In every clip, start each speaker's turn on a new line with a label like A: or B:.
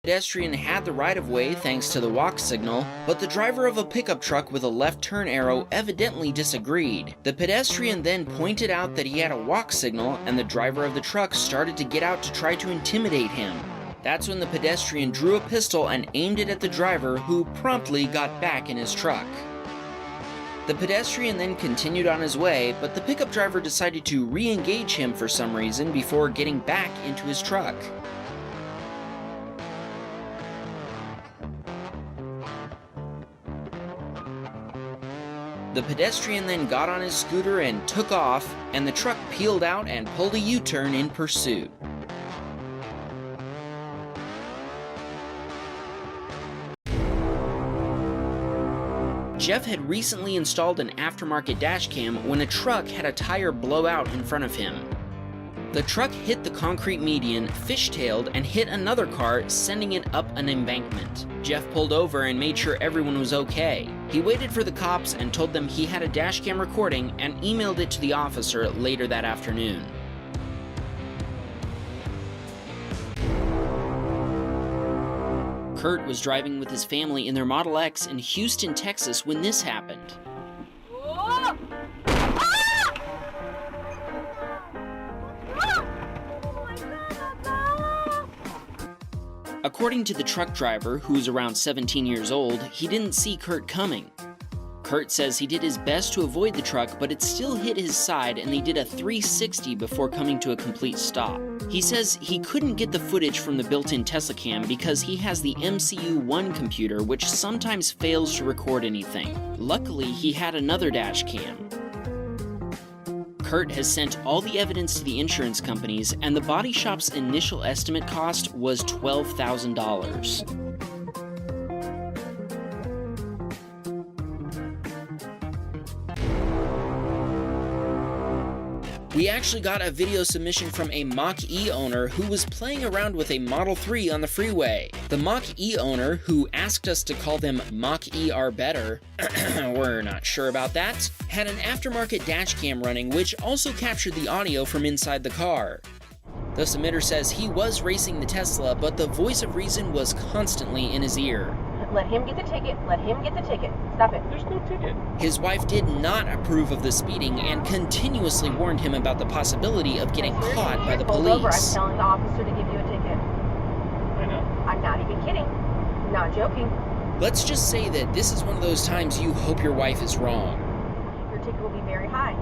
A: Pedestrian had the right-of-way thanks to the walk signal, but the driver of a pickup truck with a left turn arrow evidently disagreed. The pedestrian then pointed out that he had a walk signal, and the driver of the truck started to get out to try to intimidate him. That's when the pedestrian drew a pistol and aimed it at the driver, who promptly got back in his truck. The pedestrian then continued on his way, but the pickup driver decided to re-engage him for some reason before getting back into his truck. The pedestrian then got on his scooter and took off, and the truck peeled out and pulled a U-turn in pursuit. Jeff had recently installed an aftermarket dashcam when a truck had a tire blow out in front of him. The truck hit the concrete median, fishtailed, and hit another car, sending it up an embankment. Jeff pulled over and made sure everyone was okay. He waited for the cops and told them he had a dashcam recording and emailed it to the officer later that afternoon. Kurt was driving with his family in their Model X in Houston, Texas when this happened. According to the truck driver, who was around 17 years old, he didn't see Kurt coming. Kurt says he did his best to avoid the truck, but it still hit his side and they did a 360 before coming to a complete stop. He says he couldn't get the footage from the built-in Teslacam because he has the MCU-1 computer, which sometimes fails to record anything. Luckily, he had another dash cam. Kurt has sent all the evidence to the insurance companies, and the body shop's initial estimate cost was $12,000. We actually got a video submission from a Mach-E owner who was playing around with a Model 3 on the freeway. The Mach-E owner, who asked us to call them Mach-E are better, we're not sure about that, had an aftermarket dashcam running which also captured the audio from inside the car. The submitter says he was racing the Tesla, but the voice of reason was constantly in his ear.
B: Let him get the ticket. Let him get the ticket. Stop it. There's no ticket.
A: His wife did not approve of the speeding and continuously warned him about the possibility of getting caught by the police.
B: Over. I'm telling the officer to give you a ticket.
C: I know.
B: I'm not even kidding. I'm not joking.
A: Let's just say that this is one of those times you hope your wife is wrong.
B: Your ticket will be very high.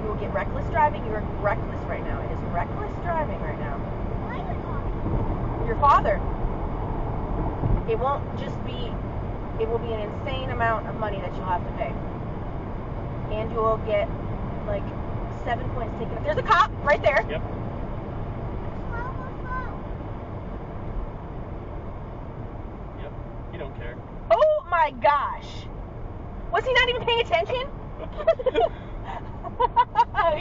B: You will get reckless driving. You're reckless right now. It is reckless driving right now. Your father. It won't just be, it will be an insane amount of money that you'll have to pay. And you will get like 7 points taken. There's a cop right there.
C: Yep. Yep. You don't care.
B: Oh my gosh. Was he not even paying attention?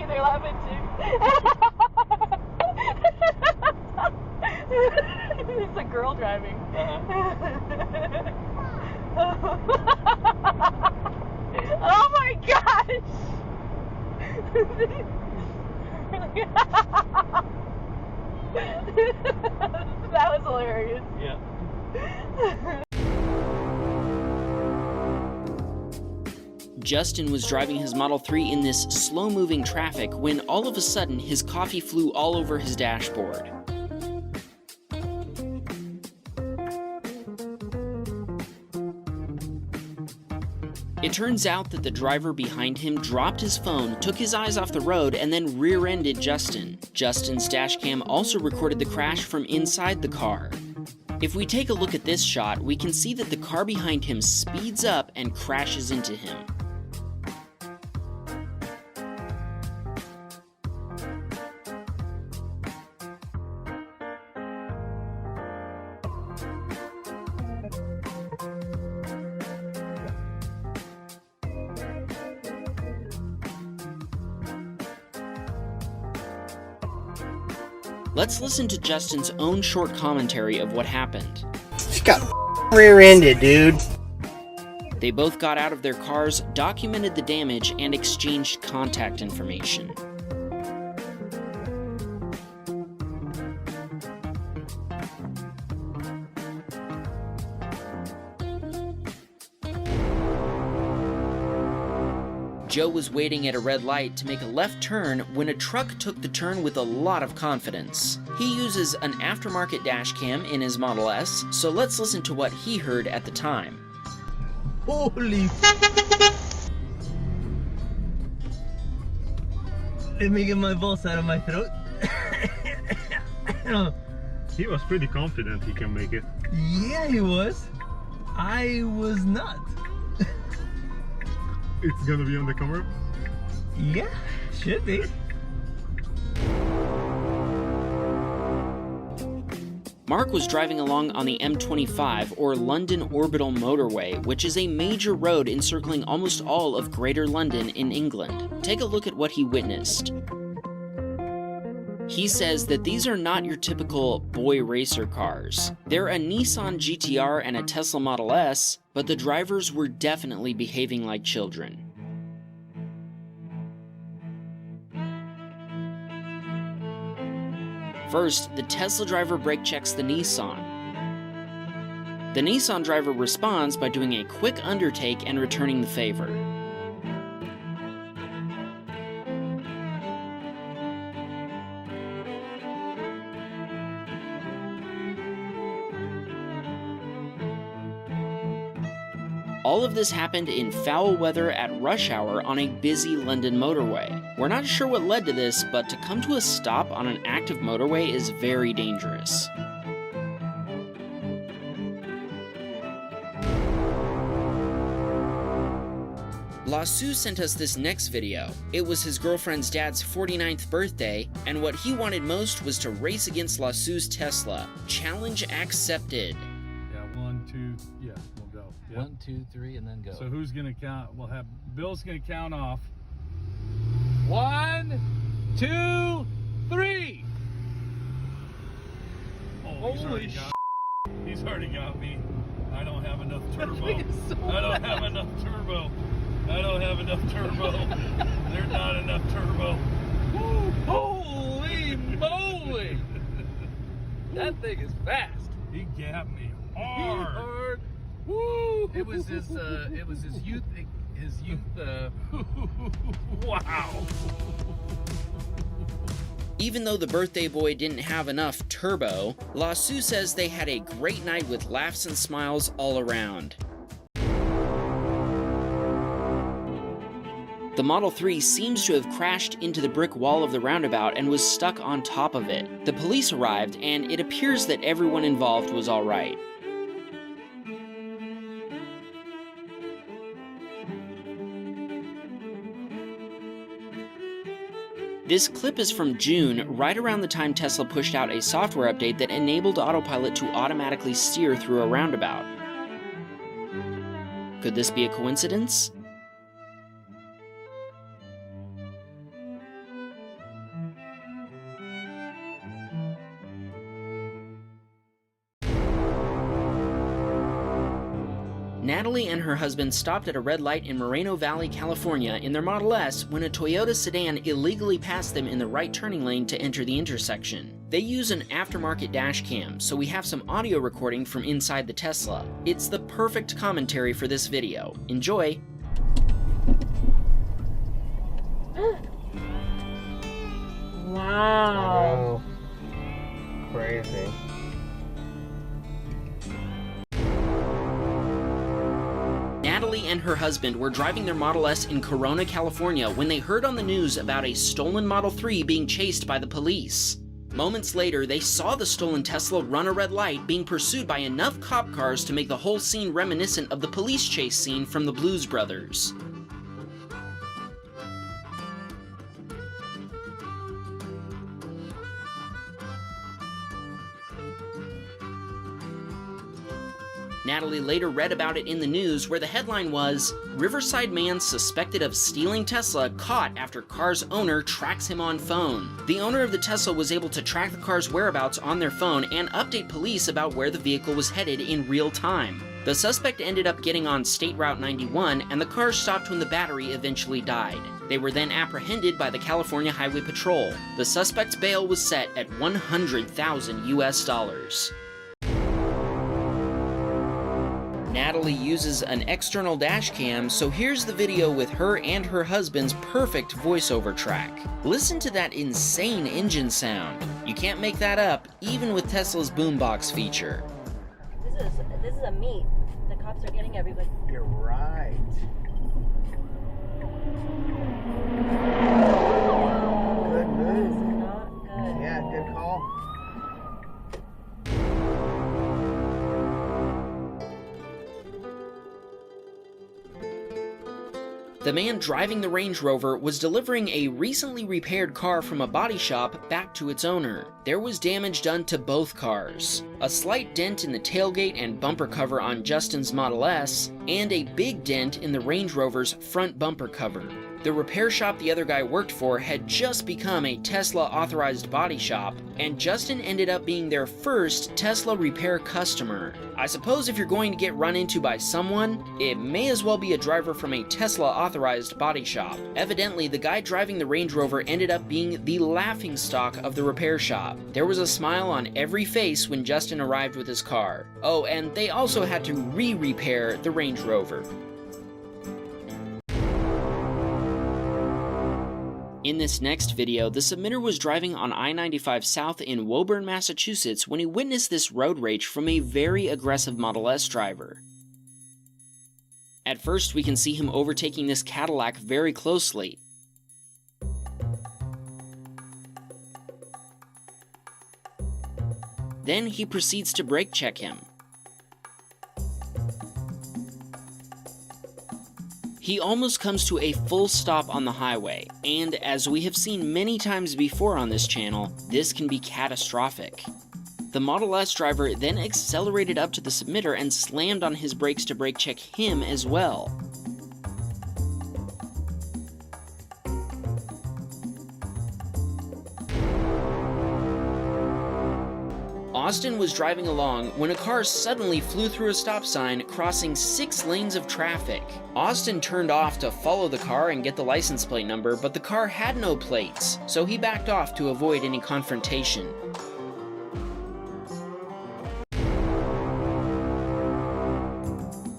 B: They're laughing too. It's a girl driving. Oh my gosh! That was hilarious.
C: Yeah.
A: Justin was driving his Model 3 in this slow-moving traffic when all of a sudden his coffee flew all over his dashboard. It turns out that the driver behind him dropped his phone, took his eyes off the road, and then rear-ended Justin. Justin's dashcam also recorded the crash from inside the car. If we take a look at this shot, we can see that the car behind him speeds up and crashes into him. Let's listen to Justin's own short commentary of what happened.
D: She got rear-ended, dude.
A: They both got out of their cars, documented the damage, and exchanged contact information. Joe was waiting at a red light to make a left turn when a truck took the turn with a lot of confidence. He uses an aftermarket dash cam in his Model S, so let's listen to what he heard at the time.
D: Holy Let me get my balls out of my throat.
C: He was pretty confident he can make it.
D: Yeah, he was. I was not.
C: It's gonna be on the camera?
D: Yeah, should be.
A: Mark was driving along on the M25, or London Orbital Motorway, which is a major road encircling almost all of Greater London in England. Take a look at what he witnessed. He says that these are not your typical boy racer cars. They're a Nissan GTR and a Tesla Model S, but the drivers were definitely behaving like children. First, the Tesla driver brake checks the Nissan. The Nissan driver responds by doing a quick undertake and returning the favor. All of this happened in foul weather at rush hour on a busy London motorway. We're not sure what led to this, but to come to a stop on an active motorway is very dangerous. Lasu sent us this next video. It was his girlfriend's dad's 49th birthday, and what he wanted most was to race against Lasu's Tesla. Challenge accepted.
E: Yeah, 1, 2, yeah, we'll go. Yep.
F: 1, 2, 3, and then go.
E: So who's gonna count? We'll have Bill's gonna count off. 1, 2, 3.
C: Oh,
E: Holy shit! He's already got me. I don't have enough turbo.
F: So
E: I don't have enough turbo. I don't have enough turbo. There's not enough turbo.
F: Woo, holy moly! That thing is fast.
E: He gapped me hard.
F: Hard. Woo! It was his youth.
E: Wow.
A: Even though the birthday boy didn't have enough turbo, Lasu says they had a great night with laughs and smiles all around. The Model 3 seems to have crashed into the brick wall of the roundabout and was stuck on top of it. The police arrived, and it appears that everyone involved was all right. This clip is from June, right around the time Tesla pushed out a software update that enabled Autopilot to automatically steer through a roundabout. Could this be a coincidence? Natalie and her husband stopped at a red light in Moreno Valley, California in their Model S when a Toyota sedan illegally passed them in the right turning lane to enter the intersection. They use an aftermarket dash cam, so we have some audio recording from inside the Tesla. It's the perfect commentary for this video. Enjoy!
B: Wow.
D: Oh, crazy.
A: Natalie and her husband were driving their Model S in Corona, California when they heard on the news about a stolen Model 3 being chased by the police. Moments later, they saw the stolen Tesla run a red light being pursued by enough cop cars to make the whole scene reminiscent of the police chase scene from the Blues Brothers. Natalie later read about it in the news where the headline was, "Riverside man suspected of stealing Tesla caught after car's owner tracks him on phone." The owner of the Tesla was able to track the car's whereabouts on their phone and update police about where the vehicle was headed in real time. The suspect ended up getting on State Route 91 and the car stopped when the battery eventually died. They were then apprehended by the California Highway Patrol. The suspect's bail was set at $100,000 US. Natalie uses an external dash cam, so here's the video with her and her husband's perfect voiceover track. Listen to that insane engine sound. You can't make that up, even with Tesla's boombox feature.
B: This is a meet. The cops are getting everybody.
F: You're right. Good move.
B: Not good.
F: Yeah, good call.
A: The man driving the Range Rover was delivering a recently repaired car from a body shop back to its owner. There was damage done to both cars. A slight dent in the tailgate and bumper cover on Justin's Model S, and a big dent in the Range Rover's front bumper cover. The repair shop the other guy worked for had just become a Tesla authorized body shop, and Justin ended up being their first Tesla repair customer. I suppose if you're going to get run into by someone, it may as well be a driver from a Tesla authorized body shop. Evidently, the guy driving the Range Rover ended up being the laughingstock of the repair shop. There was a smile on every face when Justin arrived with his car. Oh, and they also had to re-repair the Range Rover. In this next video, the submitter was driving on I-95 South in Woburn, Massachusetts when he witnessed this road rage from a very aggressive Model S driver. At first, we can see him overtaking this Cadillac very closely. Then he proceeds to brake check him. He almost comes to a full stop on the highway, and as we have seen many times before on this channel, this can be catastrophic. The Model S driver then accelerated up to the submitter and slammed on his brakes to brake check him as well. Austin was driving along when a car suddenly flew through a stop sign, crossing 6 lanes of traffic. Austin turned off to follow the car and get the license plate number, but the car had no plates, so he backed off to avoid any confrontation.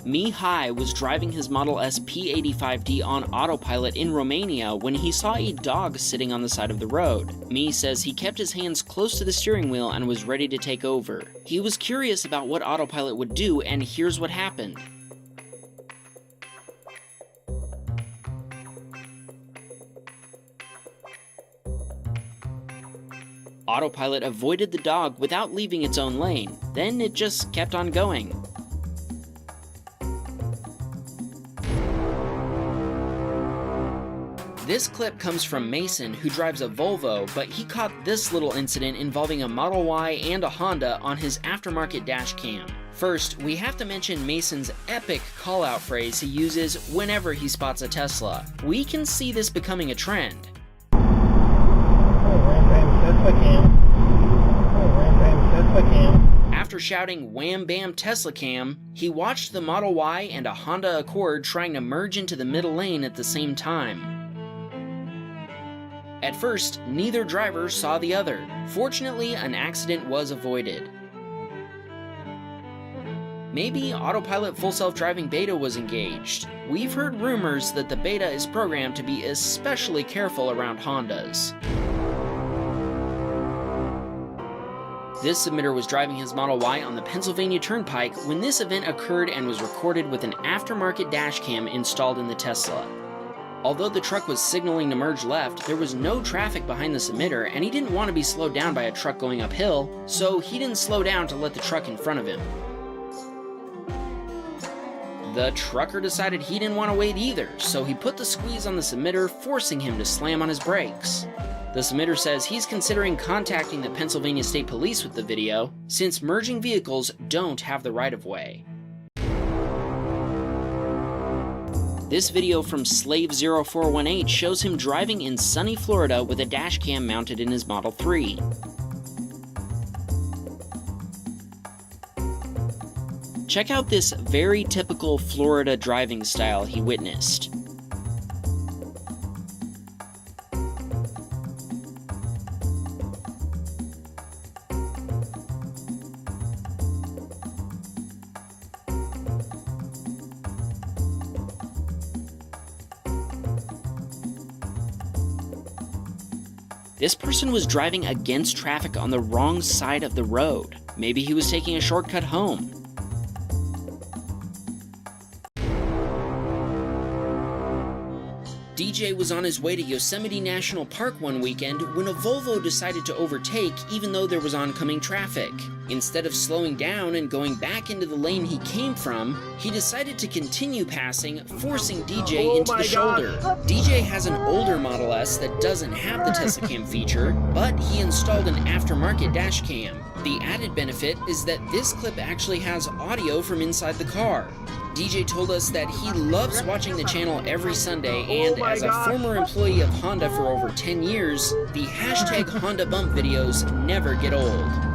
A: Mihai was driving his Model S P85D on Autopilot in Romania when he saw a dog sitting on the side of the road. Mi says he kept his hands close to the steering wheel and was ready to take over. He was curious about what Autopilot would do, and here's what happened. Autopilot avoided the dog without leaving its own lane. Then it just kept on going. This clip comes from Mason, who drives a Volvo, but he caught this little incident involving a Model Y and a Honda on his aftermarket dash cam. First, we have to mention Mason's epic call-out phrase he uses whenever he spots a Tesla. We can see this becoming a trend.
F: Oh, Wham Baam Teslacam. Oh, Wham Baam Teslacam.
A: After shouting "Wham Baam Teslacam," he watched the Model Y and a Honda Accord trying to merge into the middle lane at the same time. At first, neither driver saw the other. Fortunately, an accident was avoided. Maybe Autopilot Full Self-Driving Beta was engaged. We've heard rumors that the beta is programmed to be especially careful around Hondas. This submitter was driving his Model Y on the Pennsylvania Turnpike when this event occurred and was recorded with an aftermarket dashcam installed in the Tesla. Although the truck was signaling to merge left, there was no traffic behind the submitter, and he didn't want to be slowed down by a truck going uphill, so he didn't slow down to let the truck in front of him. The trucker decided he didn't want to wait either, so he put the squeeze on the submitter, forcing him to slam on his brakes. The submitter says he's considering contacting the Pennsylvania State Police with the video, since merging vehicles don't have the right-of-way. This video from Slave0418 shows him driving in sunny Florida with a dashcam mounted in his Model 3. Check out this very typical Florida driving style he witnessed. This person was driving against traffic on the wrong side of the road. Maybe he was taking a shortcut home. DJ was on his way to Yosemite National Park one weekend when a Volvo decided to overtake even though there was oncoming traffic. Instead of slowing down and going back into the lane he came from, he decided to continue passing, forcing DJ into the shoulder. DJ has an older Model S that doesn't have the Teslacam feature, but he installed an aftermarket dashcam. The added benefit is that this clip actually has audio from inside the car. DJ told us that he loves watching the channel every Sunday, and as a former employee of Honda for over 10 years, the hashtag Honda Bump videos never get old.